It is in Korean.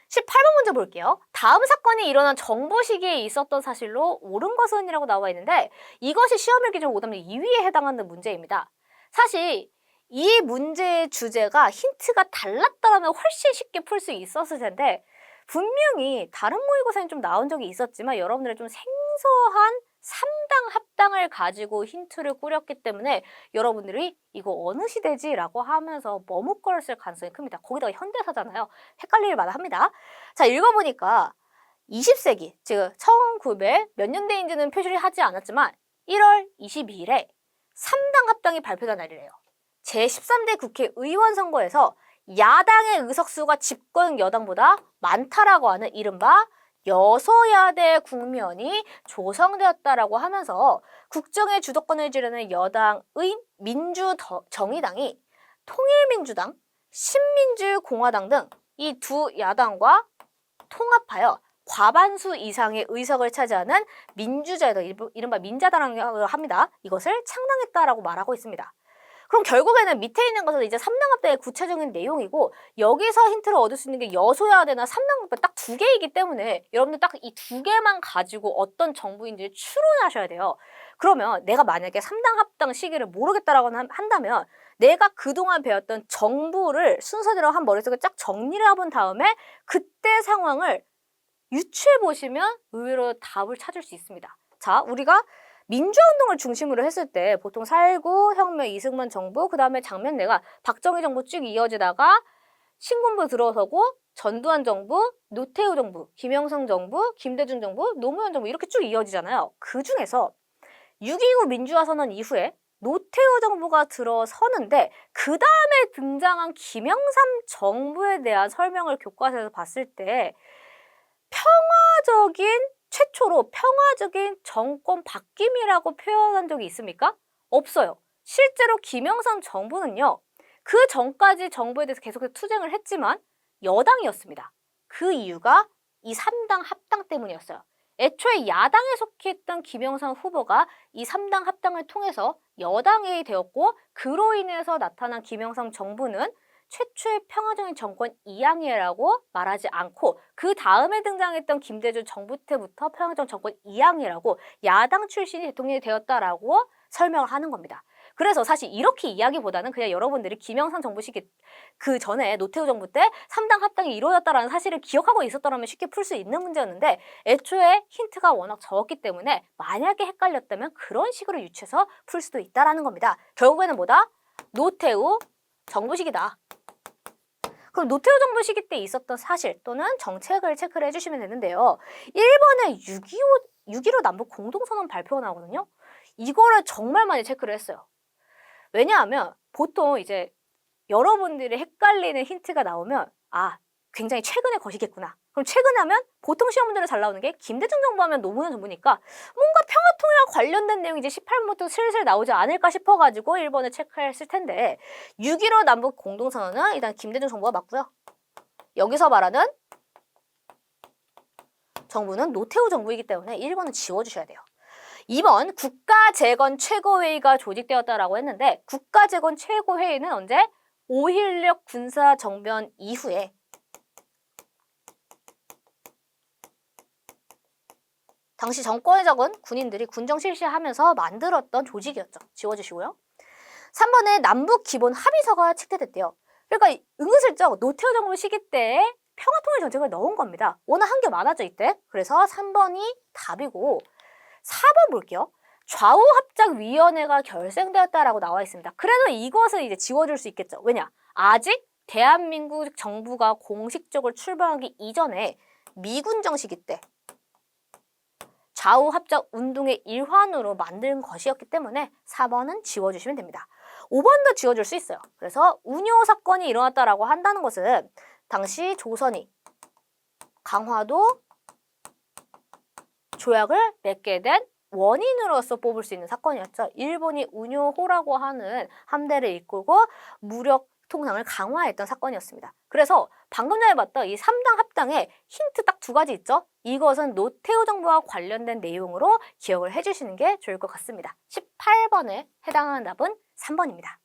18번 문제 볼게요. 다음 사건이 일어난 정보 시기에 있었던 사실로 옳은 것은 이라고 나와 있는데 이것이 시험일기준 오답률 2위에 해당하는 문제입니다. 사실 이 문제의 주제가 힌트가 달랐다면 훨씬 쉽게 풀 수 있었을 텐데 분명히 다른 모의고사에 좀 나온 적이 있었지만 여러분들의 좀 생소한 3당 합당을 가지고 힌트를 꾸렸기 때문에 여러분들이 이거 어느 시대지? 라고 하면서 머뭇거렸을 가능성이 큽니다. 거기다가 현대사잖아요. 헷갈릴 만합니다. 자, 읽어보니까 20세기, 즉 1900 몇 년대인지는 표시를 하지 않았지만 1월 22일에 3당 합당이 발표된 날이래요. 제13대 국회의원 선거에서 야당의 의석수가 집권 여당보다 많다라고 하는 이른바 여소야대 국면이 조성되었다라고 하면서 국정의 주도권을 쥐려는 여당의 민주정의당이 통일민주당, 신민주공화당 등 이 두 야당과 통합하여 과반수 이상의 의석을 차지하는 민주자당, 이른바 민자당이라고 합니다. 이것을 창당했다라고 말하고 있습니다. 그럼 결국에는 밑에 있는 것은 이제 3당 합당의 구체적인 내용이고 여기서 힌트를 얻을 수 있는 게 여소야대나 3당 합당 딱 두 개이기 때문에 여러분들 딱 이 두 개만 가지고 어떤 정부인지를 추론하셔야 돼요. 그러면 내가 만약에 3당 합당 시기를 모르겠다라고 한다면 내가 그동안 배웠던 정부를 순서대로 한 머릿속에 쫙 정리를 해본 다음에 그때 상황을 유추해 보시면 의외로 답을 찾을 수 있습니다. 자, 우리가 민주화운동을 중심으로 했을 때 보통 4.19, 혁명, 이승만 정부, 그 다음에 장면내가 박정희 정부 쭉 이어지다가 신군부 들어서고 전두환 정부, 노태우 정부, 김영삼 정부, 김대중 정부, 노무현 정부 이렇게 쭉 이어지잖아요. 그 중에서 6.29 민주화 선언 이후에 노태우 정부가 들어서는데 그 다음에 등장한 김영삼 정부에 대한 설명을 교과서에서 봤을 때 최초로 평화적인 정권 바뀜이라고 표현한 적이 있습니까? 없어요. 실제로 김영삼 정부는요. 그 전까지 정부에 대해서 계속해서 투쟁을 했지만 여당이었습니다. 그 이유가 이 3당 합당 때문이었어요. 애초에 야당에 속했던 김영삼 후보가 이 3당 합당을 통해서 여당이 되었고 그로 인해서 나타난 김영삼 정부는 최초의 평화적인 정권 이양이라고 말하지 않고 그 다음에 등장했던 김대중 정부 때부터 평화적 정권 이양이라고 야당 출신이 대통령이 되었다라고 설명을 하는 겁니다. 그래서 사실 이렇게 이야기보다는 그냥 여러분들이 김영삼 정부 시기 그 전에 노태우 정부 때 3당 합당이 이루어졌다는 사실을 기억하고 있었더라면 쉽게 풀 수 있는 문제였는데 애초에 힌트가 워낙 적었기 때문에 만약에 헷갈렸다면 그런 식으로 유추해서 풀 수도 있다라는 겁니다. 결국에는 뭐다? 노태우 정부 시기다. 그럼 노태우 정부 시기 때 있었던 사실 또는 정책을 체크를 해주시면 되는데요. 1번에 6.15 남북 공동선언 발표가 나오거든요. 이거를 정말 많이 체크를 했어요. 왜냐하면 보통 이제 여러분들이 헷갈리는 힌트가 나오면 굉장히 최근의 것이겠구나. 그럼 최근 하면 보통 시험 문제로 잘 나오는 게 김대중 정부 하면 노무현 정부니까 뭔가 평화통일과 관련된 내용이 이제 18번부터 슬슬 나오지 않을까 싶어가지고 1번을 체크했을 텐데 6.15 남북 공동선언은 일단 김대중 정부가 맞고요. 여기서 말하는 정부는 노태우 정부이기 때문에 1번은 지워주셔야 돼요. 2번 국가재건 최고회의가 조직되었다라고 했는데 국가재건 최고회의는 언제? 5.16 군사정변 이후에 당시 정권에 적은 군인들이 군정 실시하면서 만들었던 조직이었죠. 지워주시고요. 3번에 남북 기본 합의서가 책되됐대요. 그러니까 은근슬쩍 노태우 정부 시기 때 평화통일 정책을 넣은 겁니다. 워낙 한 게 많았죠 이때. 그래서 3번이 답이고 4번 볼게요. 좌우합작위원회가 결성되었다라고 나와 있습니다. 그래도 이것은 이제 지워줄 수 있겠죠. 왜냐? 아직 대한민국 정부가 공식적으로 출범하기 이전에 미군정 시기 때 좌우합작 운동의 일환으로 만든 것이었기 때문에 4번은 지워주시면 됩니다. 5번도 지워줄 수 있어요. 그래서 운요 사건이 일어났다라고 한다는 것은 당시 조선이 강화도 조약을 맺게 된 원인으로서 뽑을 수 있는 사건이었죠. 일본이 운요호라고 하는 함대를 이끌고 무력 통상을 강화했던 사건이었습니다. 그래서 방금 전에 봤던 이 3당 합당에 힌트 딱 2가지 있죠? 이것은 노태우 정부와 관련된 내용으로 기억을 해주시는 게 좋을 것 같습니다. 18번에 해당하는 답은 3번입니다.